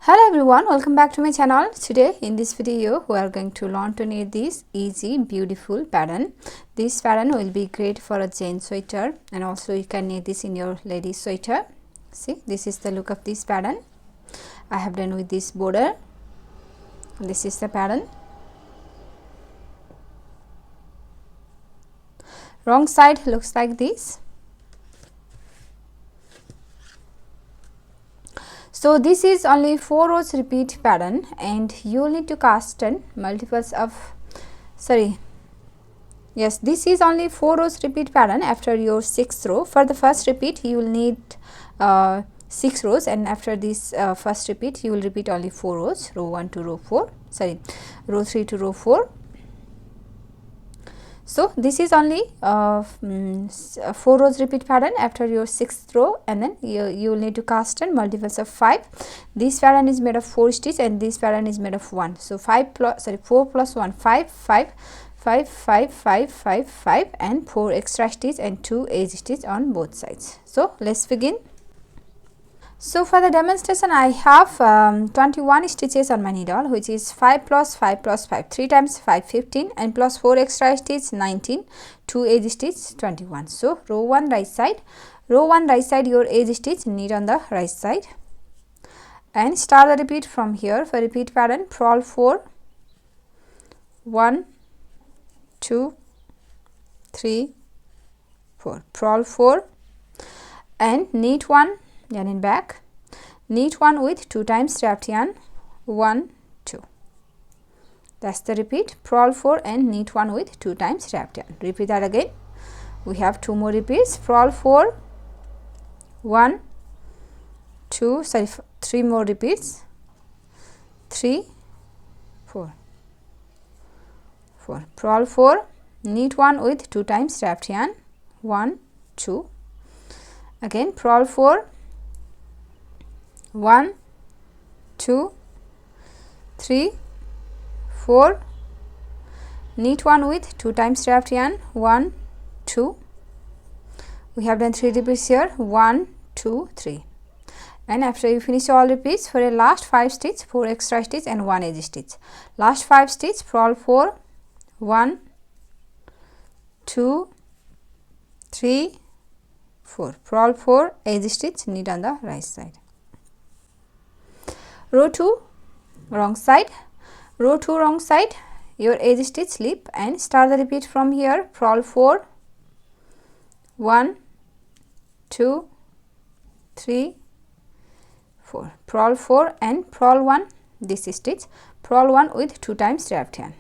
Hello everyone, welcome back to my channel. Today in this video we are going to learn to knit this easy beautiful pattern. This pattern will be great for a jean sweater, and also you can knit this in your ladies sweater. See, this is the look of this pattern. I have done with this border. This is the pattern. Wrong side looks like this. So this is only 4 rows repeat pattern, and you will need to cast in multiples of this is only 4 rows repeat pattern after your 6th row. For the first repeat you will need 6 rows, and after this first repeat you will repeat only 4 rows, row 1 to row 4, row 3 to row 4. So this is only 4 rows repeat pattern after your 6th row, and then you will need to cast in multiples of 5. This pattern is made of 4 stitches and this pattern is made of 1. So 4 plus 1, 5, 5, 5, 5, 5, 5, 5, and 4 extra stitches and 2 edge stitches on both sides. So let's begin. So for the demonstration I have 21 stitches on my needle, which is 5 plus 5 plus 5, 3 times 5 15, and plus 4 extra stitches 19, 2 edge stitch 21. So row 1 right side, your edge stitch knit on the right side, and start the repeat from here. For repeat pattern, purl 4, 1 2 3 4, purl 4 and knit 1 yarn in back, knit 1 with 2 times wrapped yarn, 1 2. That's the repeat, purl 4 and knit 1 with 2 times wrapped yarn. Repeat that again. We have 2 more repeats, purl 4, 1 2, 3 more repeats, 3 4 4, purl 4, knit 1 with 2 times wrapped yarn, 1 2. Again purl 4, 1 2 3 4, knit 1 with 2 times wrapped yarn, 1 2. We have done 3 repeats here, 1 2 3, and after you finish all repeats, for a last 5 stitch, 4 extra stitch and 1 edge stitch. Last 5 stitch, purl 4, 1 2 3 4, purl 4, edge stitch, knit on the right side. Row 2 wrong side, row 2 wrong side, your edge stitch slip, and start the repeat from here. Purl 4, 1 2 3 4, purl 4 and purl 1 this stitch, purl 1 with 2 times wrapped yarn,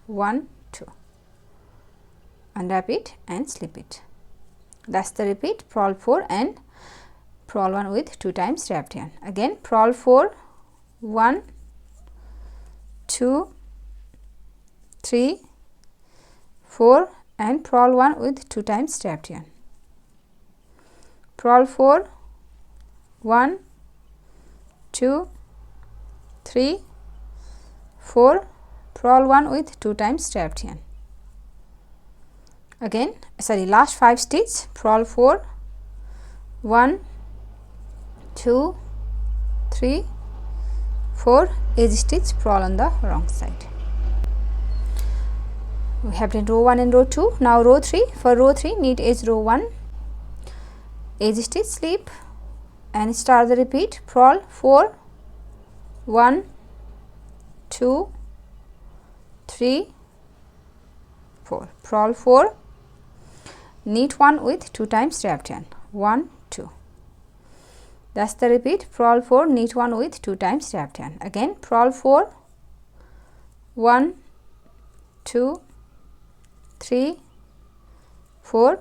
1 2, unwrap it and slip it. That's the repeat, purl 4 and purl 1 with 2 times wrapped yarn. Again purl 4, 1 2 3 4 and purl 1 with 2 times wrapped yarn, purl 4, 1 2 3 4, purl 1 with 2 times wrapped yarn. Again last 5 stitch, purl 4, 1 2 3 4, edge stitch, purl on the wrong side. We have done row 1 and row 2. Now row 3. For row 3, knit edge row 1, edge stitch slip, and start the repeat. Purl 4, 1 2 3 4, purl 4, knit 1 with 2 times wrapped yarn, 1 2. That's the repeat, purl 4, knit 1 with 2 times wrapped yarn. Again purl 4, 1 2 3 4,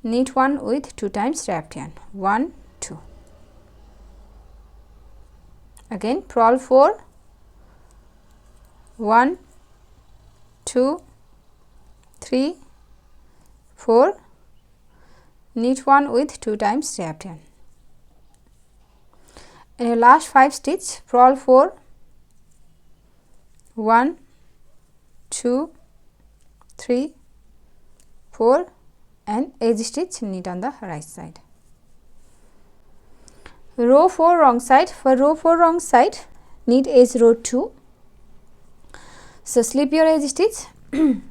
knit 1 with 2 times wrapped yarn, 1 2. Again purl 4, 1 2 3 4, knit 1 with 2 times wrapped yarn. In your last 5 stitch, purl 4, 1 2 3 4 and edge stitch, knit on the right side. row 4 wrong side. For row 4 wrong side, knit edge row 2. So slip your edge stitch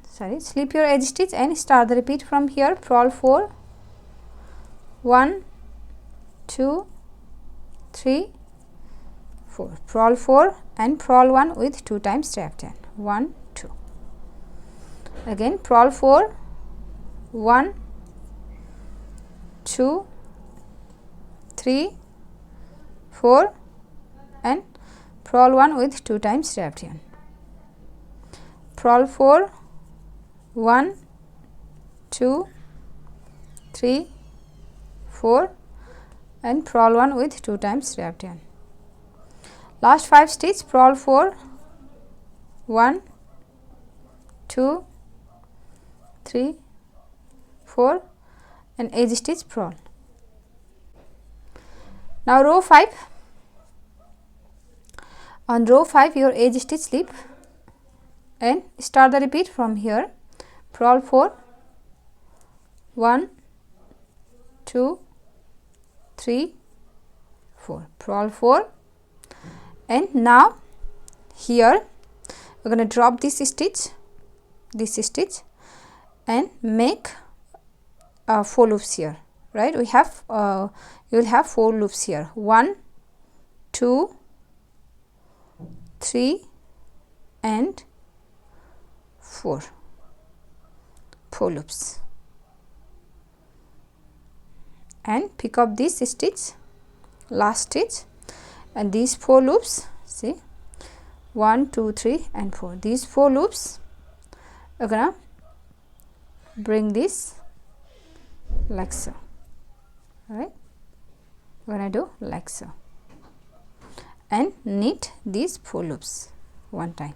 sorry, slip your edge stitch and start the repeat from here. Purl 4, 1, 2, 3, 4. Purl 4 and purl 1 with 2 times strap chain. 1, 2. Again purl 4, 1, 2, 3, 4 and purl 1 with 2 times strap chain. Purl 4, 1, 2, 3, 4 and purl 1 with 2 times strap chain. Last 5 stitch, purl 4, 1, 2, 3, 4 and edge stitch purl. Now row 5. On row 5 your edge stitch slip and start the repeat from here. Purl 4, 1, 2, 3, 4. Purl 4 and now here we are going to drop this stitch and make 4 loops here, right? We have you will have 4 loops here. 1, 2, 3 and 4 loops, and pick up this stitch, last stitch, and these 4 loops, see, 1, 2, 3 and 4. These 4 loops are gonna bring this like so, right? We're gonna do like so and knit these 4 loops one time.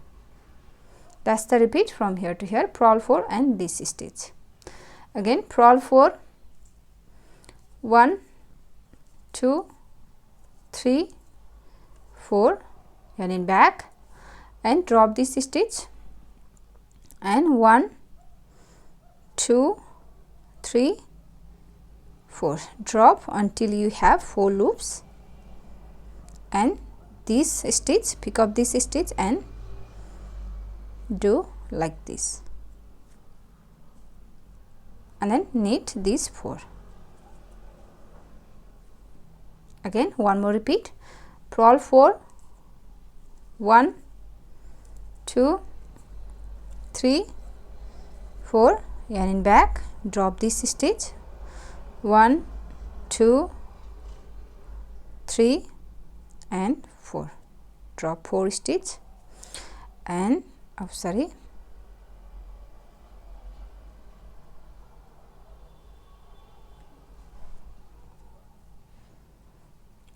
That's the repeat from here to here. Purl 4 and this stitch. Again purl 4, 1, 2, 3, 4, yarn in back and drop this stitch, and 1, 2, 3, 4. Drop until you have 4 loops, and this stitch, pick up this stitch and do like this, and then knit these 4. Again one more repeat. Purl 4, 1, 2, 3, 4, yarn in back, drop this stitch, 1, 2, 3 and 4. Drop 4 stitch and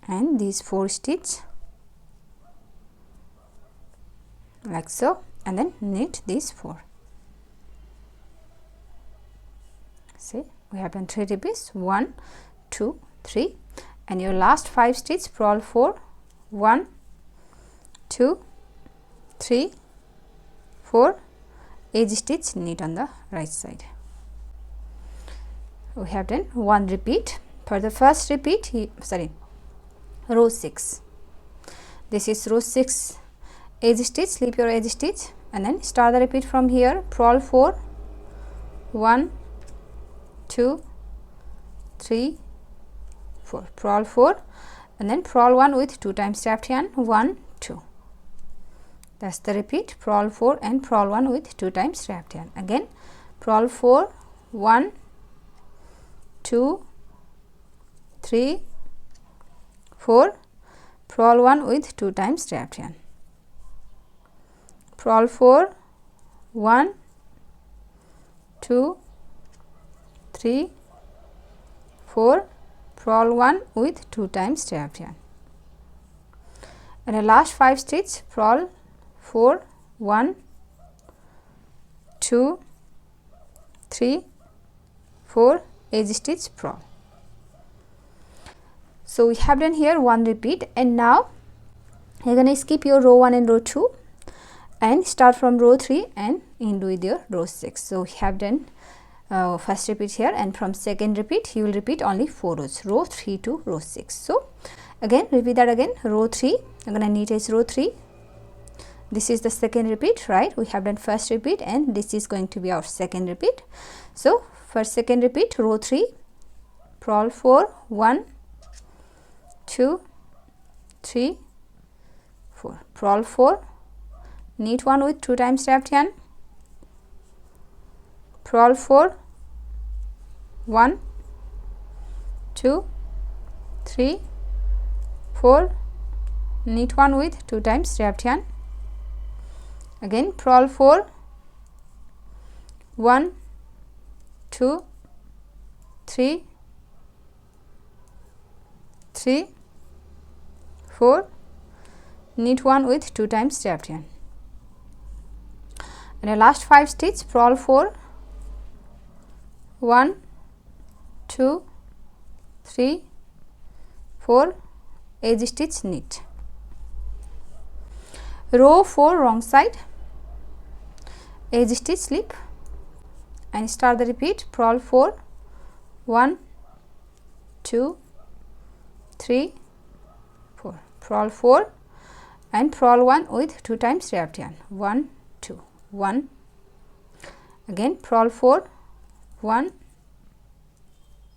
and these 4 stitch like so, and then knit these 4. See, we have done 3 repeats, 1, 2, 3, and your last 5 stitch, purl 4, 1, 2, 3, 4, edge stitch, knit on the right side. We have done 1 repeat. For the first repeat, row 6. This is row 6 edge stitch, slip your edge stitch and then start the repeat from here. Purl 4, 1, 2, 3, 4. Purl 4 and then purl 1 with 2 times strap yarn, 1, 2. That's the repeat. Purl 4 and purl 1 with 2 times strap yarn. Again purl 4, 1, 2, 3, 4, purl 1 with 2 times strap yarn. Purl 4, 1, 2, 3, 4, purl 1 with 2 times strap yarn. And the last 5 stitch, purl 4, 1, 2, 3, 4, edge stitch, purl. So we have done here 1 repeat, and now you're going to skip your row 1 and row 2 and start from row 3 and end with your row 6. So we have done first repeat here, and from second repeat you will repeat only 4 rows, row 3 to row 6. So Again repeat that again. Row 3, I'm gonna knit as row 3. This is the second repeat, right? We have done first repeat and this is going to be our second repeat. So for second repeat, row 3, purl 4, 1 2 3 4, purl 4, knit 1 with 2 times wrapped yarn, purl 4, 1 2 3 4, knit 1 with 2 times wrapped yarn, again purl 4, 1 2 3 3 4, knit 1 with 2 times wrapped yarn, and the last 5 stitch, purl 4, 1 2 3 4, edge stitch, knit. Row 4 wrong side, edge stitch, slip and start the repeat. Purl 4, 1 2 3 4, purl 4 and purl 1 with 2 times wrapped yarn, 1 2 1, again purl 4, 1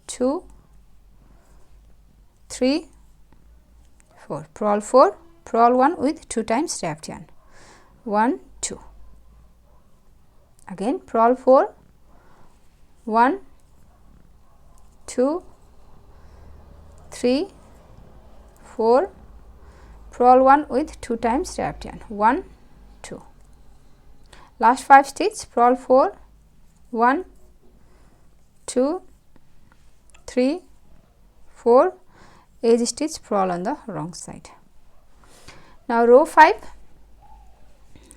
2 3 4, purl 4, purl 1 with 2 times wrapped yarn, 1 2, again purl 4, 1 2 3 4, purl 1 with 2 times wrapped yarn, 1 2, last 5 stitch, purl 4, 1 2 3 4, edge stitch, purl on the wrong side. Now row 5,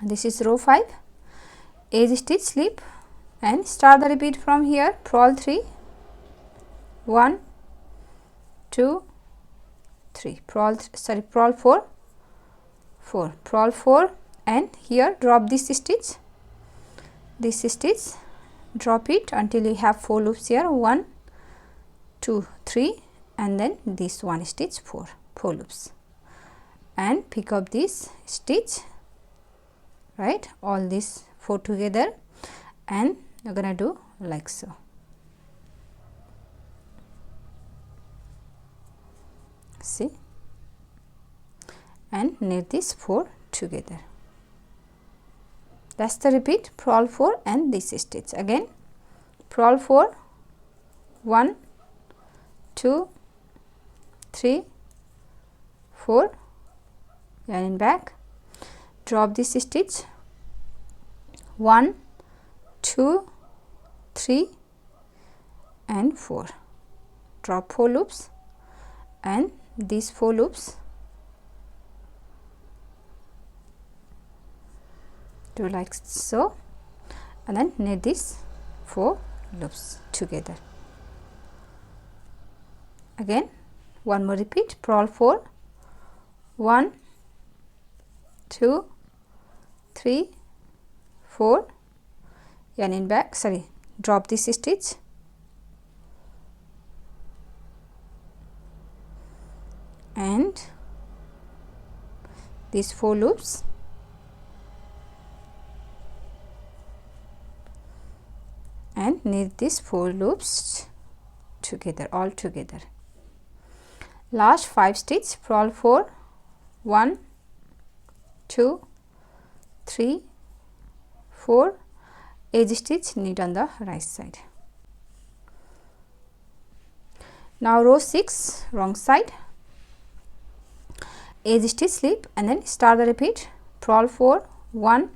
this is row 5, edge stitch, slip and start the repeat from here. Purl 3, 1 2 3, purl 4 4, purl 4 and here drop this stitch, drop it until you have 4 loops here, 1 2 3 and then this one stitch, 4 loops, and pick up this stitch, right, all these 4 together, and you're gonna do like so. See, and knit these 4 together. That's the repeat. Purl 4 and this stitch, again purl 4, 1 2 3 4, yarn in back, drop this stitch, 1 2 3 and 4, drop 4 loops and these 4 loops, do like so, and then knit these 4 loops together. Again one more repeat. Purl 4, 1 2 3 4, yarn in back, drop this stitch, and these 4 loops, and knit these 4 loops together, all together. Last 5 stitch, purl 4, 1 2 3 4, edge stitch, knit on the right side. Now row 6 wrong side, edge stitch, slip and then start the repeat. Purl 4, 1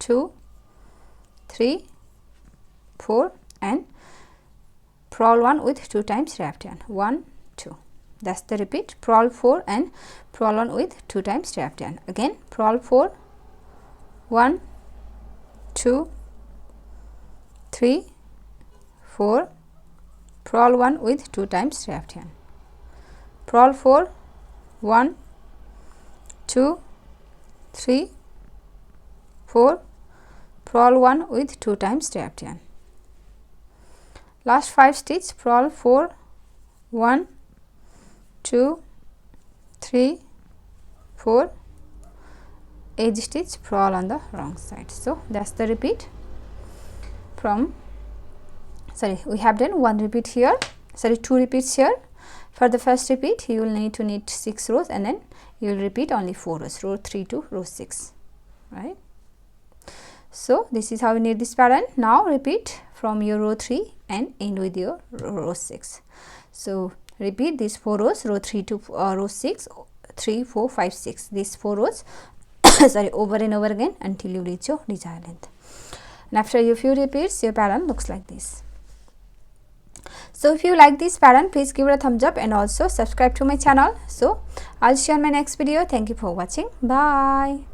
2 3 4 and purl 1 with 2 times wrapped yarn, 1 2. That's the repeat. Purl 4 and purl 1 with 2 times wrapped yarn, again purl 4, 1 2 3 4, purl 1 with 2 times wrapped yarn, purl 4, 1 2 3 4, purl 1 with 2 times wrapped yarn. Last 5 stitch, purl 4, 1 2 3 4 edge stitch, purl on the wrong side. So that's the repeat from, sorry, we have done one repeat here, sorry, 2 repeats here. For the first repeat you will need to knit 6 rows and then you will repeat only 4 rows, row 3 to row 6, right. So this is how you knit this pattern. Now repeat from your row 3 and end with your row 6. So repeat these 4 rows, row 3 to row 6, 3 4 5 6, these 4 rows sorry, over and over again until you reach your desired length. And after a few repeats your pattern looks like this. So if you like this pattern, please give it a thumbs up and also subscribe to my channel. So I'll see you on my next video. Thank you for watching. Bye.